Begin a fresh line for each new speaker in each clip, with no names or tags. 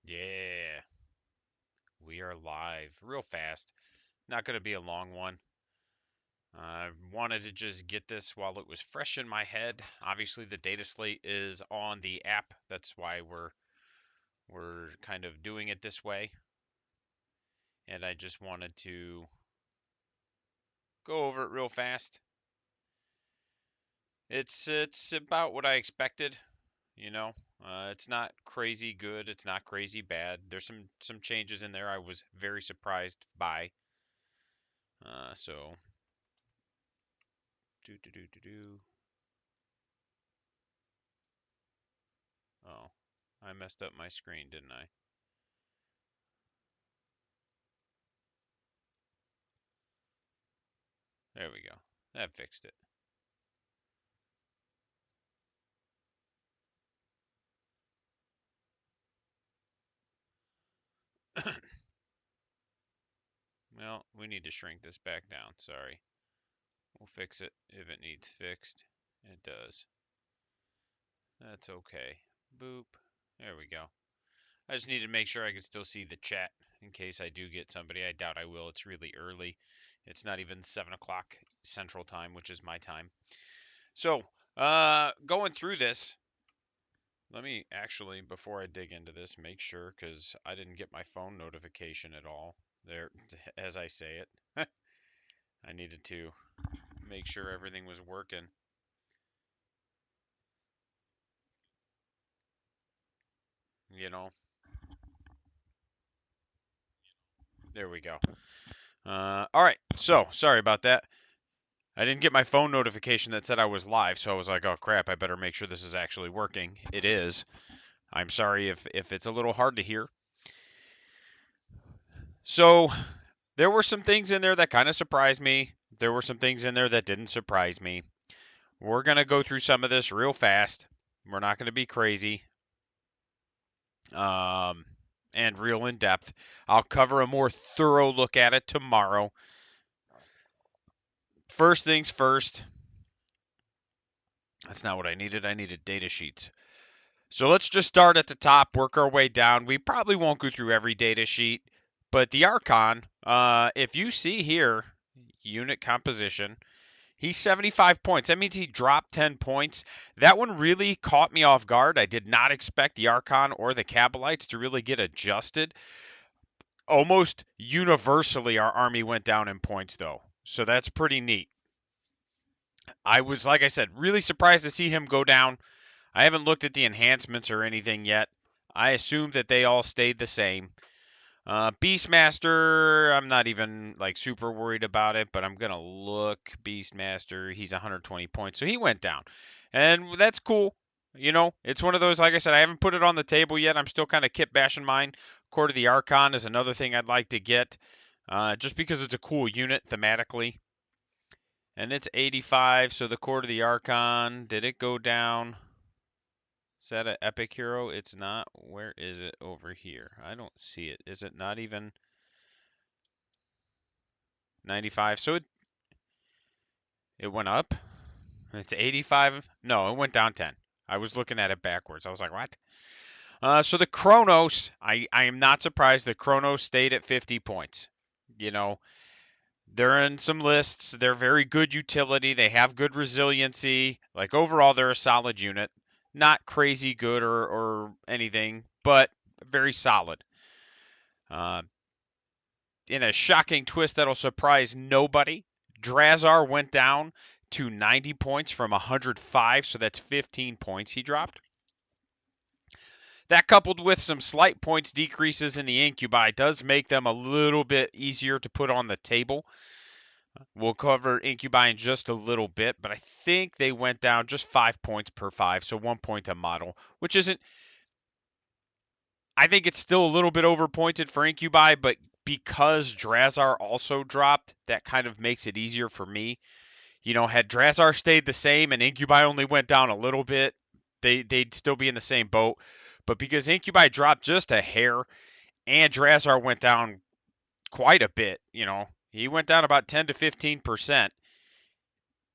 Yeah, we are live real fast. Not going to be a long one. I wanted to just get this while it was fresh in my head. Obviously, the data slate is on the app. That's why we're kind of doing it this way. And I just wanted to go over it real fast. It's about what I expected, you know. It's not crazy good. It's not crazy bad. There's some changes in there I was very surprised by. So do do do do do. Oh, I messed up my screen, didn't I? There we go. That fixed it. Well, we need to shrink this back down. Sorry. We'll fix it if it needs fixed. It does. That's okay. Boop. There we go. I just need to make sure I can still see the chat in case I do get somebody. I doubt I will. It's really early. It's not even 7 o'clock Central Time, which is my time. So, going through this, let me actually, before I dig into this, make sure because I didn't get my phone notification at all there as I say it. I needed to make sure everything was working. You know, there we go. All right, so sorry about that. I didn't get my phone notification that said I was live, so I was like, oh crap, I better make sure this is actually working. It is. I'm sorry if it's a little hard to hear. So there were some things in there that kind of surprised me. There were some things in there that didn't surprise me. We're going to go through some of this real fast. We're not going to be crazy and real in depth. I'll cover a more thorough look at it tomorrow. First things first. That's not what I needed. I needed data sheets. So let's just start at the top, work our way down. We probably won't go through every data sheet, but the Archon, if you see here, unit composition, he's 75 points. That means he dropped 10 points. That one really caught me off guard. I did not expect the Archon or the Kabalites to really get adjusted. Almost universally, our army went down in points, though. So that's pretty neat. I was, like I said, really surprised to see him go down. I haven't looked at the enhancements or anything yet. I assume that they all stayed the same. Beastmaster, I'm not even like super worried about it, but I'm gonna look. Beastmaster, he's 120 points, so he went down, and that's cool. You know, it's one of those. Like I said, I haven't put it on the table yet. I'm still kind of kit bashing mine. Court of the Archon is another thing I'd like to get, just because it's a cool unit thematically, and it's 85. So the Court of the Archon, did it go down? Is that an epic hero? It's not. Where is it over here? I don't see it. Is it not even 95? So it went up. It's 85. No, it went down 10. I was looking at it backwards. I was like, what? So the Chronos, I am not surprised the Chronos stayed at 50 points. You know, they're in some lists. They're very good utility. They have good resiliency. Like overall, they're a solid unit. Not crazy good or anything, but very solid. Uh, in a shocking twist that'll surprise nobody, Drazar went down to 90 points from 105, so that's 15 points he dropped. That, coupled with some slight points decreases in the incubi, does make them a little bit easier to put on the table. We'll cover incubi in just a little bit, but I think they went down just 5 points per 5, so 1 point a model, which isn't. I think it's still a little bit overpointed for incubi, but because Drazar also dropped, that kind of makes it easier for me. You know, had Drazar stayed the same and Incubi only went down a little bit, they'd still be in the same boat. But because Incubi dropped just a hair and Drazar went down quite a bit, you know, he went down about 10 to 15%,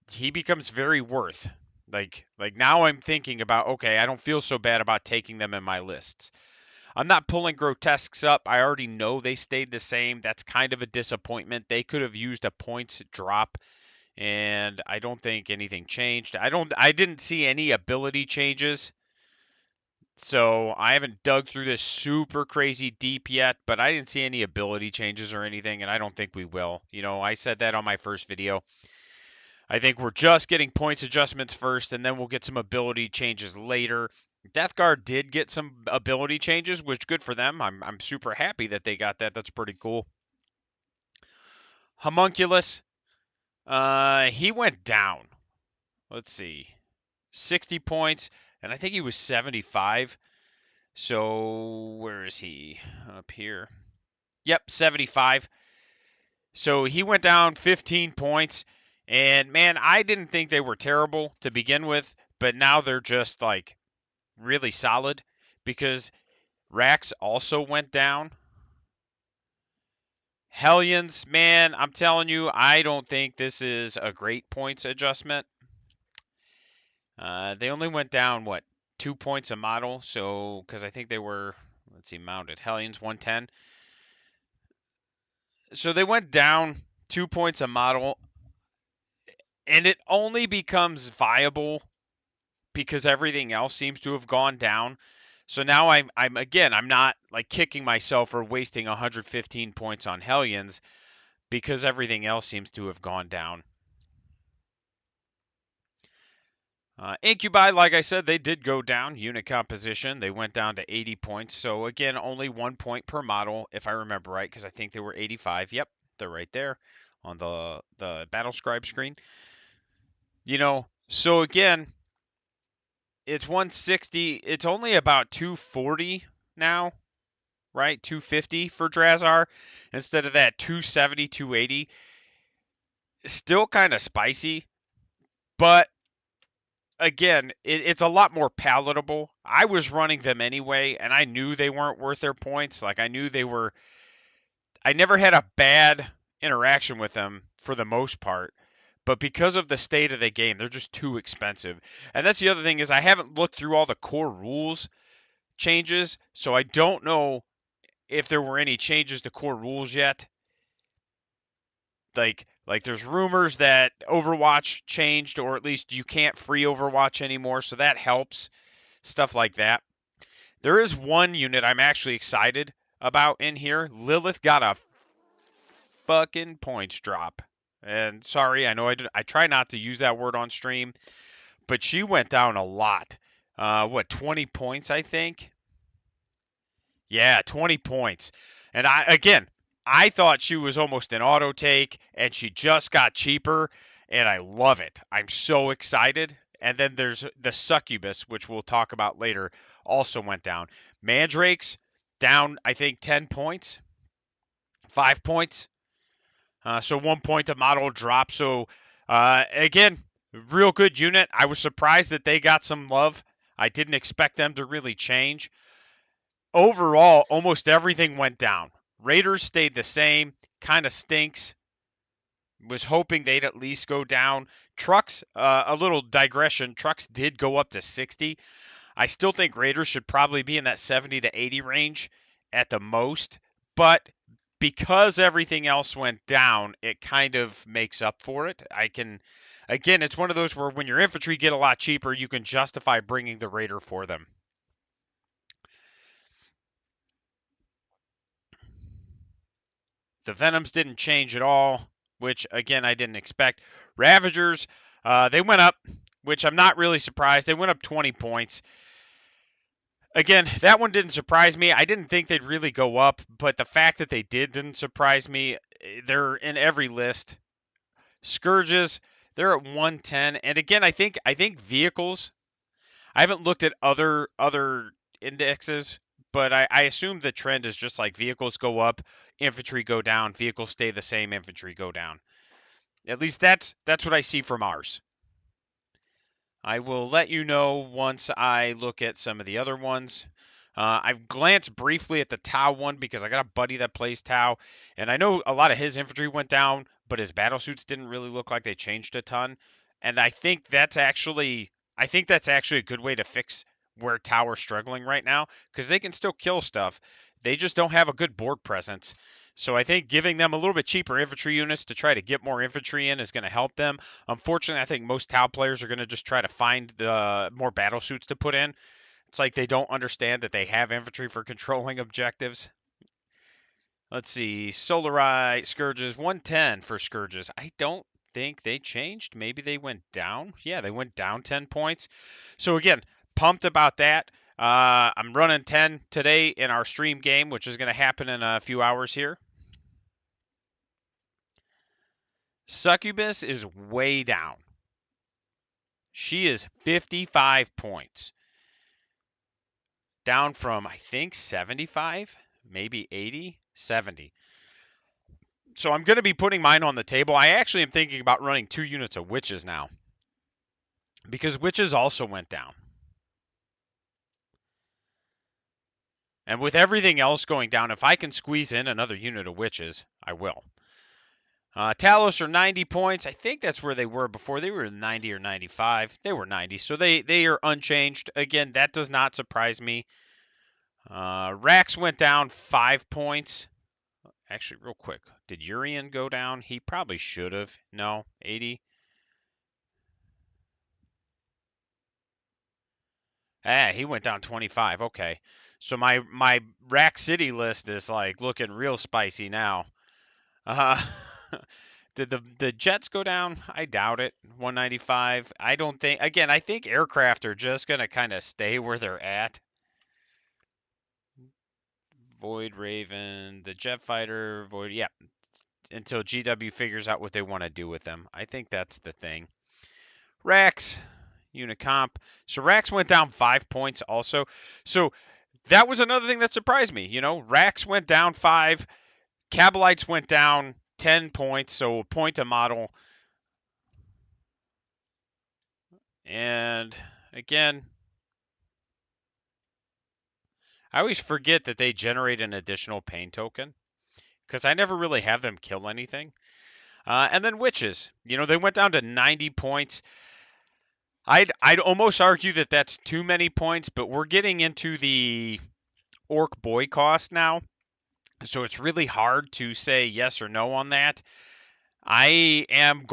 he becomes very worth. Like now I'm thinking about, okay, I don't feel so bad about taking them in my lists. I'm not pulling grotesques up. I already know they stayed the same. That's kind of a disappointment. They could have used a points drop, and I don't think anything changed. I didn't see any ability changes. So I haven't dug through this super crazy deep yet, but I didn't see any ability changes or anything, and I don't think we will. I said that on my first video. I think we're just getting points adjustments first, and then we'll get some ability changes later. Death Guard did get some ability changes, which good for them. I'm super happy that they got that. That's pretty cool. Homunculus, he went down. Let's see, 60 points, and I think he was 75. So where is he? Up here. Yep, 75. So he went down 15 points. And man, I didn't think they were terrible to begin with, but now they're just like really solid because Rax also went down. Hellions, man, I'm telling you, I don't think this is a great points adjustment. They only went down, what, 2 points a model? So, because I think they were, let's see, mounted. Hellions, 110. So they went down 2 points a model, and it only becomes viable because everything else seems to have gone down. So now I'm not like kicking myself for wasting 115 points on Hellions because everything else seems to have gone down. Incubi, like I said, they did go down. Unit composition, they went down to 80 points. So again, only 1 point per model, if I remember right, because I think they were 85. Yep, they're right there on the Battle Scribe screen. So again, it's 160. It's only about 240 now, right? 250 for Drazar instead of that 270, 280. Still kind of spicy, but again, it's a lot more palatable. I was running them anyway, and I knew they weren't worth their points. Like, I knew they were. I never had a bad interaction with them for the most part. But because of the state of the game, they're just too expensive. And that's the other thing is I haven't looked through all the core rules changes, so I don't know if there were any changes to core rules yet. Like there's rumors that Overwatch changed, or at least you can't free Overwatch anymore, so that helps. Stuff like that. There is one unit I'm actually excited about in here. Lilith got a fucking points drop. And sorry, I know I try not to use that word on stream, but she went down a lot. 20 points, I think? Yeah, 20 points. And I thought she was almost an auto take, and she just got cheaper, and I love it. I'm so excited. And then there's the Succubus, which we'll talk about later, also went down. Mandrakes down, I think, 10 points, 5 points. So 1 point the model drop. So again, real good unit. I was surprised that they got some love. I didn't expect them to really change. Overall, almost everything went down. Raiders stayed the same. Kind of stinks. Was hoping they'd at least go down. Trucks, a little digression. Trucks did go up to 60. I still think Raiders should probably be in that 70 to 80 range at the most. But because everything else went down, it kind of makes up for it. Again, it's one of those where when your infantry get a lot cheaper, you can justify bringing the Raider for them. The Venoms didn't change at all, which, again, I didn't expect. Ravagers, they went up, which I'm not really surprised. They went up 20 points. Again, that one didn't surprise me. I didn't think they'd really go up, but the fact that they didn't surprise me. They're in every list. Scourges, they're at 110. And again, I think vehicles. I haven't looked at other indexes, but I assume the trend is just like vehicles go up, infantry go down, vehicles stay the same, infantry go down. At least that's what I see from ours. I will let you know once I look at some of the other ones. I've glanced briefly at the Tau one because I got a buddy that plays Tau, and I know a lot of his infantry went down, but his battlesuits didn't really look like they changed a ton. And I think that's actually a good way to fix where Tower's struggling right now because they can still kill stuff. They just don't have a good board presence. So I think giving them a little bit cheaper infantry units to try to get more infantry in is going to help them. Unfortunately, I think most Tau players are going to just try to find the more battle suits to put in. It's like they don't understand that they have infantry for controlling objectives. Let's see. Solarite Scourges, 110 for Scourges. I don't think they changed. Maybe they went down. Yeah, they went down 10 points. So again, pumped about that. I'm running 10 today in our stream game, which is going to happen in a few hours here. Succubus is way down. She is 55 points. Down from, I think, 75, maybe 80, 70. So I'm going to be putting mine on the table. I actually am thinking about running 2 units of Witches now, because Witches also went down. And with everything else going down, if I can squeeze in another unit of Witches, I will. Talos are 90 points. I think that's where they were before. They were 90 or 95. They were 90, so they are unchanged. Again, that does not surprise me. Rax went down 5 points. Actually, real quick, did Urian go down? He probably should have. No, 80. He went down 25. Okay. So my Rack City list is like looking real spicy now. Uh did the Jets go down? I doubt it. 195. I don't think, again, I think aircraft are just going to kind of stay where they're at. Void Raven, the jet fighter, Void, yeah, until GW figures out what they want to do with them. I think that's the thing. Rax, Unicomp. So Rax went down 5 points also. So that was another thing that surprised me. You know, Rax went down 5, Cabalites went down 10 points, so a point a model. And again, I always forget that they generate an additional pain token because I never really have them kill anything. And then Witches, you know, they went down to 90 points. I'd almost argue that that's too many points, but we're getting into the Orc boy cost now. So it's really hard to say yes or no on that. I'm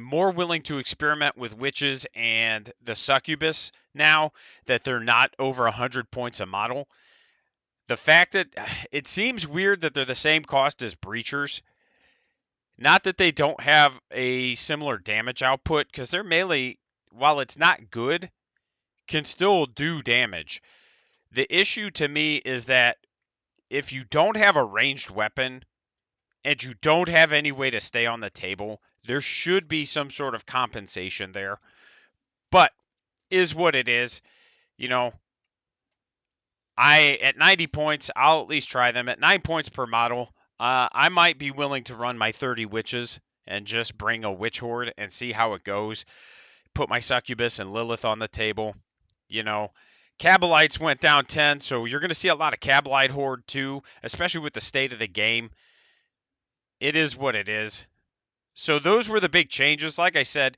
more willing to experiment with Witches and the Succubus now that they're not over 100 points a model. The fact that it seems weird that they're the same cost as Breachers. Not that they don't have a similar damage output, because their melee, while it's not good, can still do damage. The issue to me is that if you don't have a ranged weapon and you don't have any way to stay on the table, there should be some sort of compensation there. But is what it is. You know, at 90 points, I'll at least try them. At 9 points per model, I might be willing to run my 30 witches and just bring a witch horde and see how it goes. Put my succubus and Lilith on the table. You know, Cabalites went down 10, so you're going to see a lot of Cabalite horde too, especially with the state of the game. It is what it is. So those were the big changes. Like I said,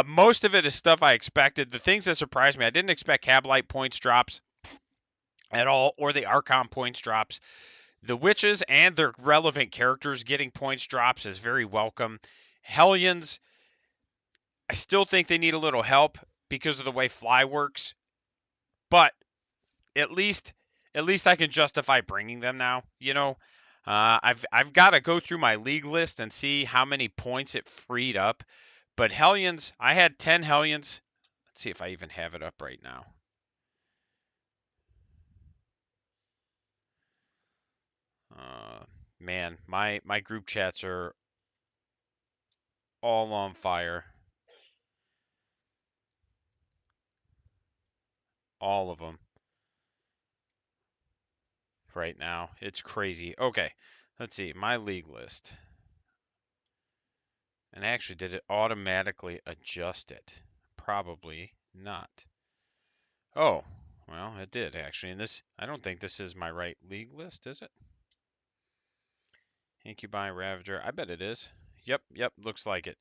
most of it is stuff I expected. The things that surprised me, I didn't expect Cabalite points drops at all, or the Archon points drops. The witches and their relevant characters getting points drops is very welcome. Hellions, I still think they need a little help because of the way fly works, but at least I can justify bringing them now. You know, I've got to go through my league list and see how many points it freed up. But Hellions, I had 10 Hellions. Let's see if I even have it up right now. Man, my group chats are all on fire. All of them right now. It's crazy. Okay, let's see. My league list. And actually, did it automatically adjust it? Probably not. Oh, well, it did actually. And this, I don't think this is my right league list, is it? Incubi Ravager. I bet it is. Yep, looks like it.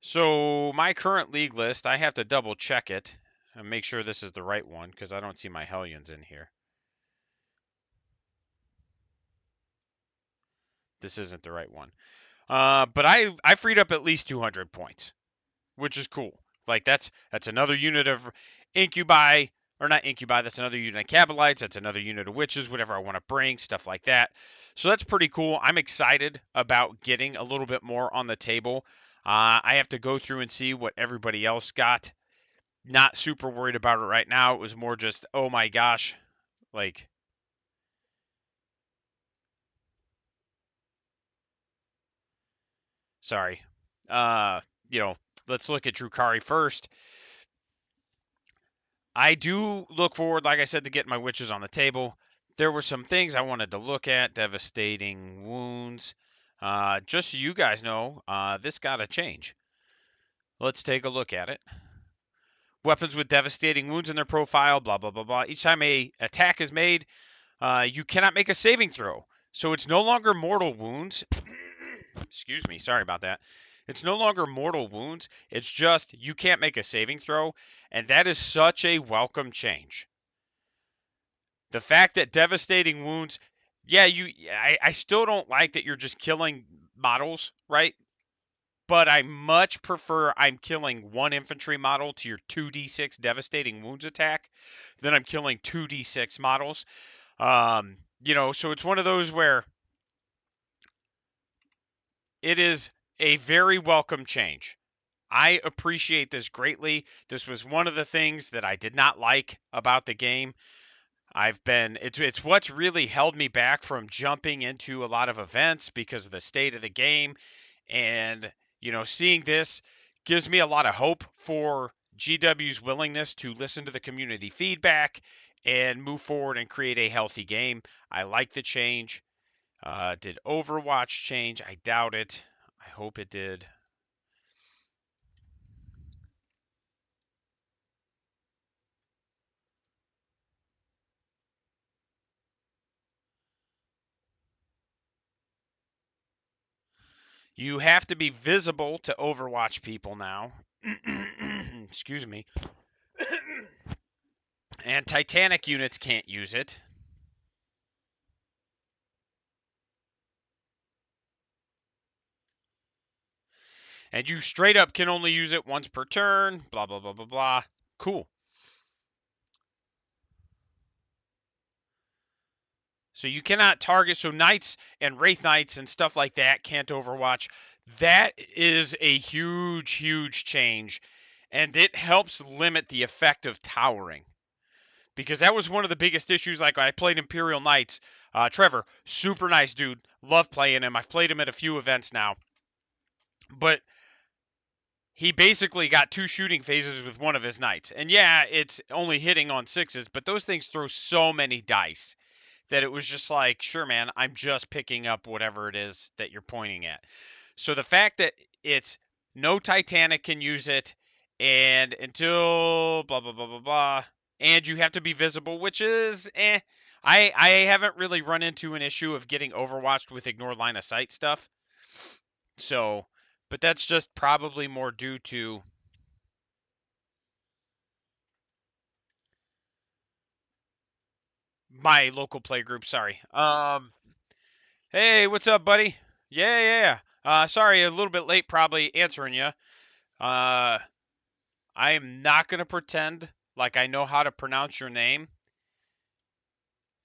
So my current league list, I have to double check it. And make sure this is the right one, because I don't see my Hellions in here. This isn't the right one. But I freed up at least 200 points, which is cool. Like that's another unit of incubi, or not incubi. That's another unit of Cabalites. That's another unit of witches. Whatever I want to bring, stuff like that. So that's pretty cool. I'm excited about getting a little bit more on the table. I have to go through and see what everybody else got. Not super worried about it right now. It was more just, oh my gosh, like. Sorry. Uh, you know, let's look at Drukhari first. I do look forward, like I said, to getting my witches on the table. There were some things I wanted to look at. Devastating wounds. Just so you guys know, this got to change. Let's take a look at it. Weapons with devastating wounds in their profile, blah, blah, blah, blah. Each time a attack is made, you cannot make a saving throw. So it's no longer mortal wounds. Excuse me, sorry about that. It's no longer mortal wounds. It's just you can't make a saving throw, and that is such a welcome change. The fact that devastating wounds, yeah, I still don't like that you're just killing models, right? But I much prefer I'm killing one infantry model to your 2d6 devastating wounds attack than I'm killing 2d6 models. So it's one of those where it is a very welcome change. I appreciate this greatly. This was one of the things that I did not like about the game. It's what's really held me back from jumping into a lot of events because of the state of the game. And, seeing this gives me a lot of hope for GW's willingness to listen to the community feedback and move forward and create a healthy game. I like the change. Did Overwatch change? I doubt it. I hope it did. You have to be visible to Overwatch people now. Excuse me. And Titanic units can't use it. And you straight up can only use it once per turn. Blah, blah, blah, blah, blah. Cool. So you cannot target. So Knights and Wraith Knights and stuff like that can't Overwatch. That is a huge, huge change. And it helps limit the effect of towering. Because that was one of the biggest issues. Like, I played Imperial Knights. Trevor, super nice dude. Love playing him. I've played him at a few events now. But he basically got two shooting phases with one of his knights. And yeah, it's only hitting on sixes, but those things throw so many dice that it was just like, sure, man, I'm just picking up whatever it is that you're pointing at. So the fact that it's no Titanic can use it, and until blah, blah, blah, blah, blah, and you have to be visible, which is, I haven't really run into an issue of getting overwatched with ignore line of sight stuff. So, but that's just probably more due to my local play group. Sorry. Hey, what's up, buddy? Yeah, yeah, yeah. Sorry, a little bit late, probably answering you. I am not gonna pretend like I know how to pronounce your name.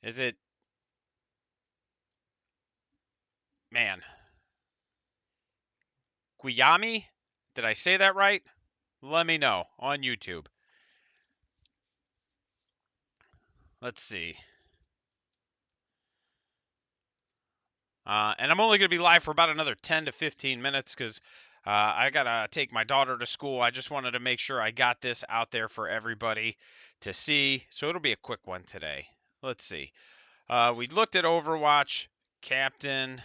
Is it, man, Guiyami? Did I say that right? Let me know on YouTube. Let's see. And I'm only going to be live for about another 10 to 15 minutes because I got to take my daughter to school. I just wanted to make sure I got this out there for everybody to see. So it'll be a quick one today. Let's see. We looked at Overwatch, Captain.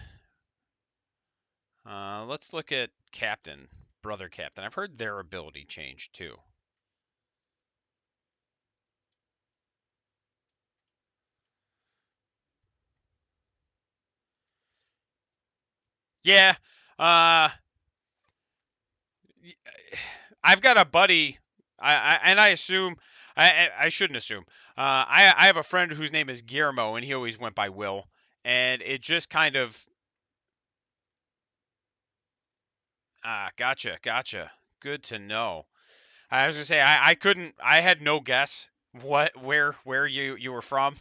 Let's look at Captain, Brother Captain. I've heard their ability changed too. Yeah. Uh, I've got a buddy, and I assume I shouldn't assume. I have a friend whose name is Guillermo, and he always went by Will, and it just kind of gotcha. Good to know. I was gonna say I couldn't. I had no guess where you were from.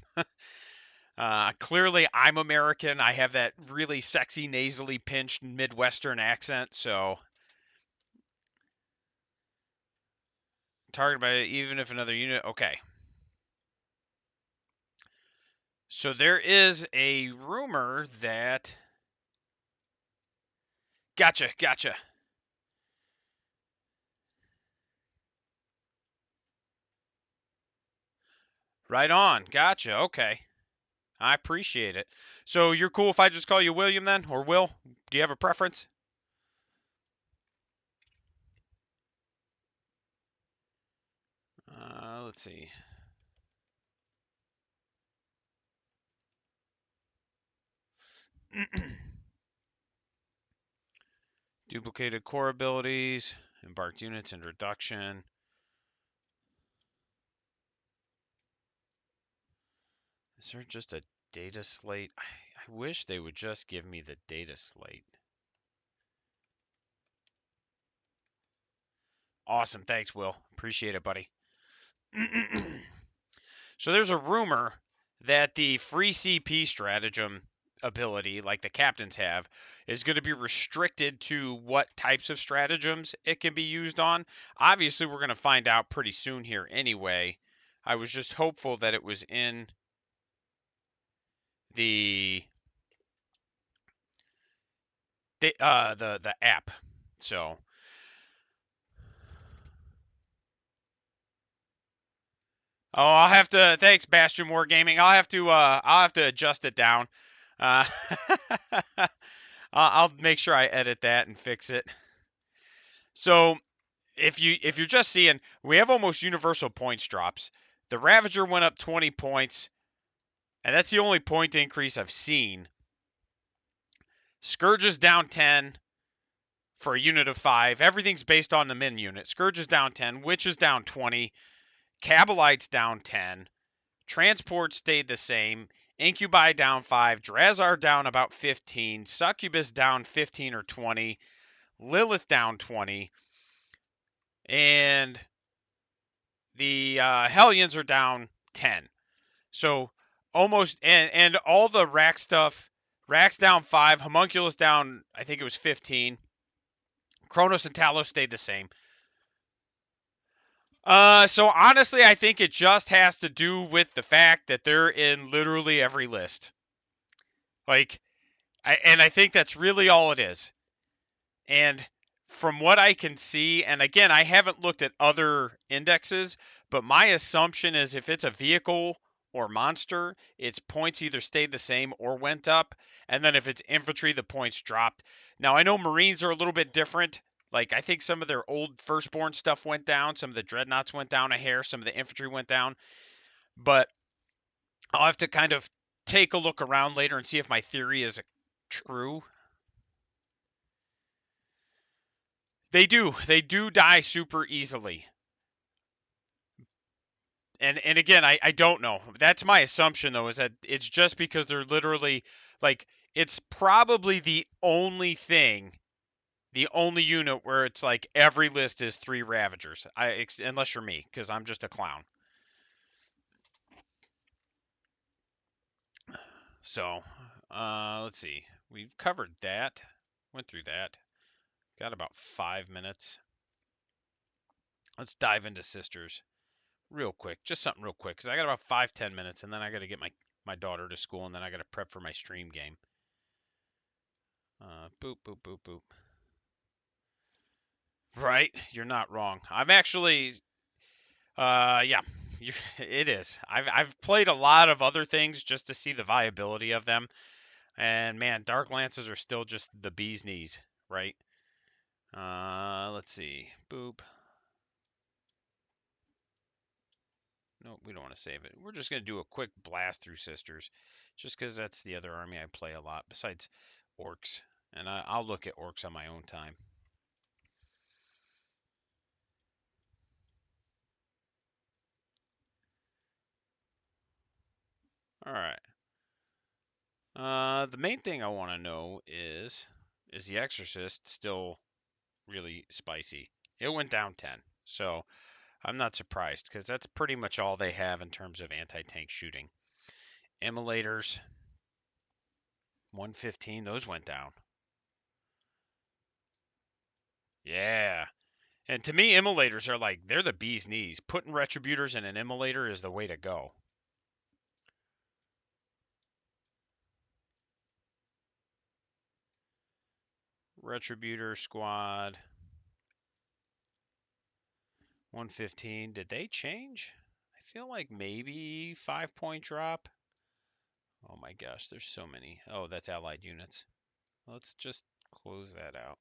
Clearly, I'm American. I have that really sexy, nasally pinched Midwestern accent. So targeted by even if another unit. Okay. So there is a rumor that. Gotcha. Right on. Gotcha. Okay. I appreciate it. So you're cool if I just call you William then, or Will? Do you have a preference? Let's see. Duplicated core abilities, embarked units, introduction. Is there just a data slate? I wish they would just give me the data slate. Awesome. Thanks, Will. Appreciate it, buddy. So there's a rumor that the free CP stratagem ability, like the captains have, is going to be restricted to what types of stratagems it can be used on. Obviously, we're going to find out pretty soon here anyway. I was just hopeful that it was in the the app. So, oh, I'll have to. Thanks, Bastion Wargaming. I'll have to adjust it down. Uh, I'll make sure I edit that and fix it. So, if you're just seeing, we have almost universal points drops. The Ravager went up 20 points, and that's the only point increase I've seen. Scourge is down 10 for a unit of 5. Everything's based on the min unit. Scourge is down 10, Witch is down 20, Kabalite's down 10, Transport stayed the same, Incubi down 5, Drazar down about 15, Succubus down 15 or 20, Lilith down 20, and the Hellions are down 10. So almost and all the rack stuff, Rack's down 5, Homunculus down, I think it was 15. Kronos and Talos stayed the same. So honestly, I think it just has to do with the fact that they're in literally every list. Like, and I think that's really all it is. And from what I can see, and again, I haven't looked at other indexes, but my assumption is if it's a vehicle or monster, its points either stayed the same or went up. And then if it's infantry, the points dropped. Now, I know Marines are a little bit different. Like, I think some of their old firstborn stuff went down. Some of the dreadnoughts went down a hair. Some of the infantry went down. But I'll have to kind of take a look around later and see if my theory is true. They do. They do die super easily. And again, I don't know. That's my assumption though, is that it's just because they're literally like it's probably the only unit where it's like every list is 3 Ravagers. Unless you're me, because I'm just a clown. So, let's see. We've covered that. Went through that. Got about 5 minutes. Let's dive into sisters real quick. Just something real quick, because I got about 5-10 minutes, and then I got to get my daughter to school, and then I got to prep for my stream game. Boop, boop, boop, boop. Right, you're not wrong. I'm actually, yeah, it is. I've played a lot of other things just to see the viability of them, and man, Dark Lances are still just the bee's knees, right? Let's see. Boop. No, we don't want to save it. We're just gonna do a quick blast through Sisters, just because that's the other army I play a lot besides Orcs, and I'll look at Orcs on my own time. All right. The main thing I want to know is The Exorcist still really spicy? It went down 10. So I'm not surprised because that's pretty much all they have in terms of anti-tank shooting. Immolators, 115, those went down. Yeah. And to me, immolators are like, they're the bee's knees. Putting retributors in an immolator is the way to go. Retributor squad, 115. Did they change? I feel like maybe 5-point drop. Oh my gosh, there's so many. Oh, that's allied units. Let's just close that out.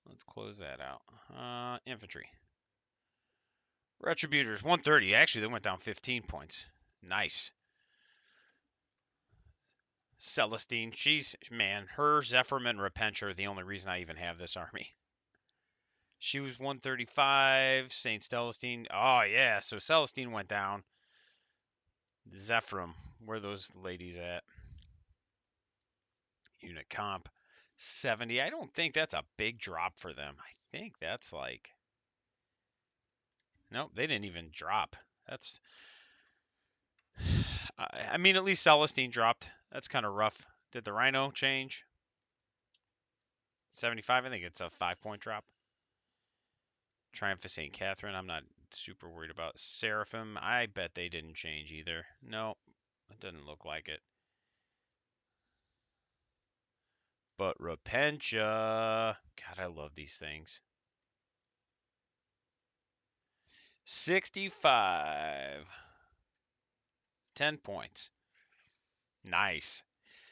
Let's close that out. Infantry. Retributors, 130. Actually, they went down 15 points. Nice. Celestine, man, her Zephyrman and Repentia are the only reason I even have this army. She was 135. Saint Celestine. Oh, yeah. So Celestine went down. Zephyrum. Where are those ladies at? Unit comp. 70. I don't think that's a big drop for them. I think that's like. Nope, they didn't even drop. That's. I mean, at least Celestine dropped. That's kind of rough. Did the Rhino change? 75. I think it's a 5-point drop. Triumph of St. Catherine. I'm not super worried about. Seraphim. I bet they didn't change either. No, it doesn't look like it. But Repentia. God, I love these things. 65. 10 points. Nice.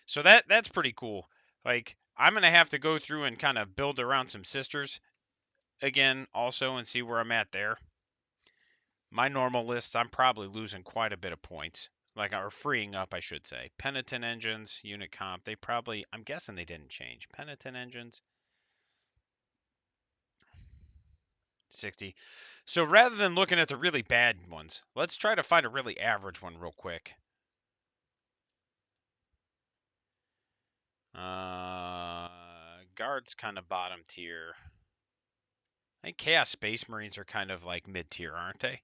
So that's pretty cool. Like, I'm going to have to go through and kind of build around some sisters again also and see where I'm at there. My normal lists, I'm probably losing quite a bit of points. Like, or freeing up, I should say. Penitent engines, unit comp, they probably, I'm guessing they didn't change. Penitent engines, 60. So rather than looking at the really bad ones, let's try to find a really average one real quick. Guards kind of bottom tier. I think Chaos Space Marines are kind of like mid tier, aren't they?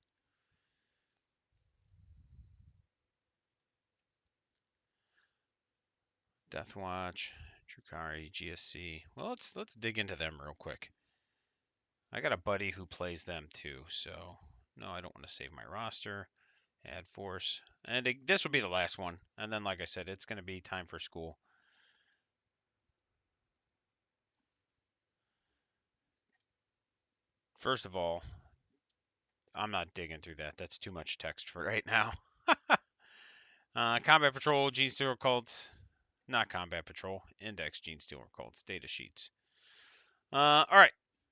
Deathwatch, Drukhari, GSC. Well, let's dig into them real quick. I got a buddy who plays them too, so no, I don't want to save my roster. Add force, and this will be the last one. And then, like I said, it's going to be time for school. First of all, I'm not digging through that. That's too much text for right now. Combat Patrol, Genestealer Cults, not Combat Patrol, Index Genestealer Cults, data sheets. All right.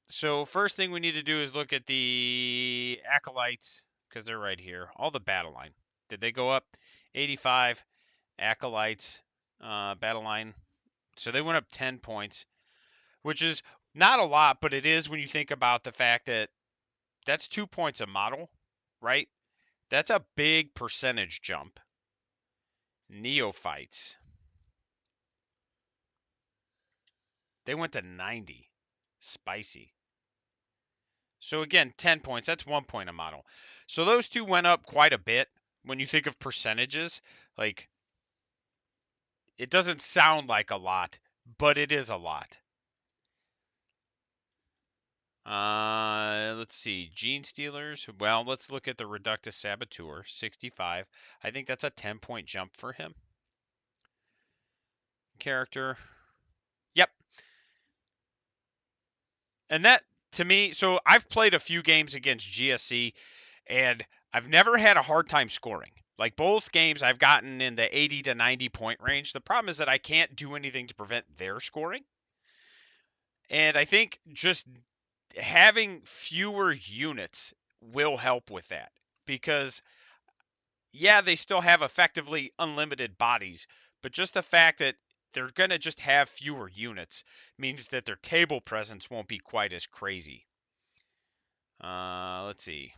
So first thing we need to do is look at the acolytes because they're right here. All the battle line. Did they go up? 85 acolytes battle line. So they went up 10 points, which is not a lot, but it is when you think about the fact that that's 2 points a model, right? That's a big percentage jump. Neophytes. They went to 90. Spicy. So again, 10 points. That's 1 point a model. So those two went up quite a bit. When you think of percentages, like, it doesn't sound like a lot, but it is a lot. Let's see. Genestealers. Well, let's look at the Reductus Saboteur, 65. I think that's a 10-point jump for him. Character. Yep. And that, to me, so I've played a few games against GSC, and I've never had a hard time scoring. Like, both games, I've gotten in the 80 to 90 point range. The problem is that I can't do anything to prevent their scoring. And I think just having fewer units will help with that. Because, yeah, they still have effectively unlimited bodies, but just the fact that they're going to just have fewer units means that their table presence won't be quite as crazy. Let's see.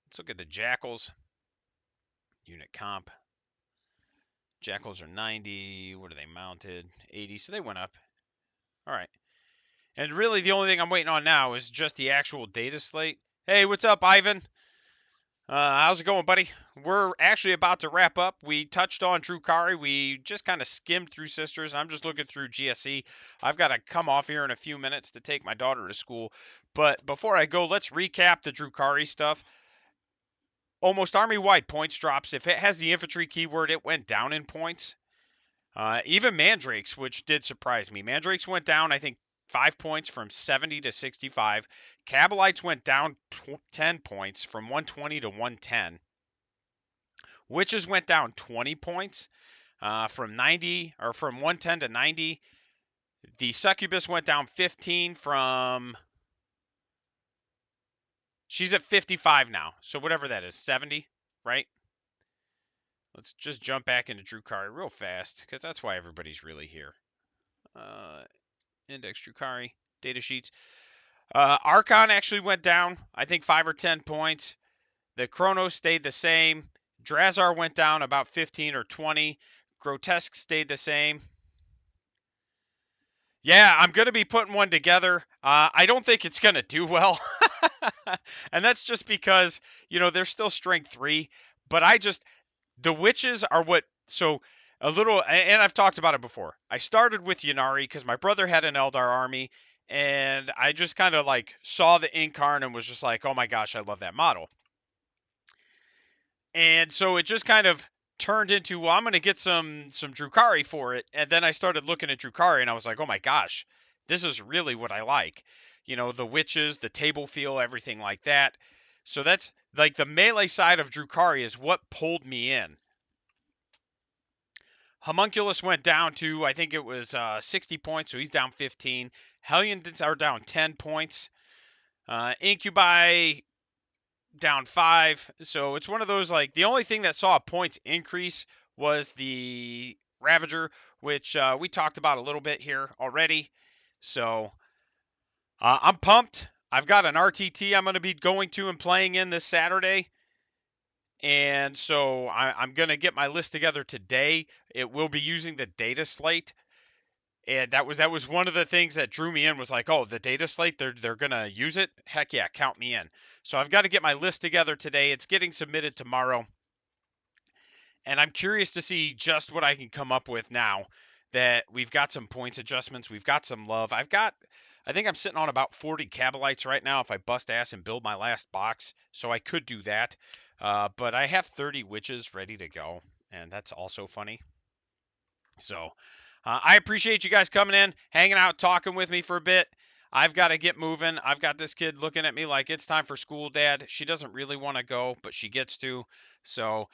Let's look at the Jackals. Unit comp. Jackals are 90. What are they mounted? 80. So they went up. All right. And really, the only thing I'm waiting on now is just the actual data slate. Hey, what's up, Ivan? How's it going, buddy? We're actually about to wrap up. We touched on Drukhari. We just kind of skimmed through Sisters. I'm just looking through GSE. I've got to come off here in a few minutes to take my daughter to school. But before I go, let's recap the Drukhari stuff. Almost army-wide points drops. If it has the infantry keyword, it went down in points. Even Mandrakes, which did surprise me. Mandrakes went down, I think, 5 points from 70 to 65. Cabalites went down 10 points from 120 to 110. Witches went down 20 points from 90 or from 110 to 90. The Succubus went down 15 from. She's at 55 now. So whatever that is, 70, right? Let's just jump back into Drukhari real fast because that's why everybody's really here. Index Drukhari, data sheets. Archon actually went down, I think 5 or 10 points. The Chronos stayed the same. Drazar went down about 15 or 20. Grotesque stayed the same. Yeah, I'm going to be putting one together. I don't think it's going to do well. And that's just because, they're still strength 3. But the witches are what, so a little, and I've talked about it before. I started with Ynnari because my brother had an Eldar army. And I just kind of saw the Incarn and was just like, oh my gosh, I love that model. And so it just kind of turned into, well, I'm going to get some Drukhari for it. And then I started looking at Drukhari and I was like, oh my gosh, this is really what I like. The witches, the table feel, everything like that. So that's the melee side of Drukhari is what pulled me in. Homunculus went down to, I think it was 60 points, so he's down 15. Hellions are down 10 points. Incubi down 5. So it's one of those, the only thing that saw a points increase was the Ravager, which we talked about a little bit here already. So I'm pumped. I've got an RTT I'm going to be going to and playing in this Saturday. And so I'm going to get my list together today. It will be using the data slate. And that was one of the things that drew me in was like, oh, the data slate, they're going to use it? Heck yeah, count me in. So I've got to get my list together today. It's getting submitted tomorrow. And I'm curious to see just what I can come up with now that we've got some points adjustments. We've got some love. I think I'm sitting on about 40 Cabalites right now if I bust ass and build my last box. So I could do that. But I have 30 witches ready to go. And that's also funny. So I appreciate you guys coming in, hanging out, talking with me for a bit. I've got to get moving. I've got this kid looking at me like it's time for school, Dad. She doesn't really want to go, but she gets to. So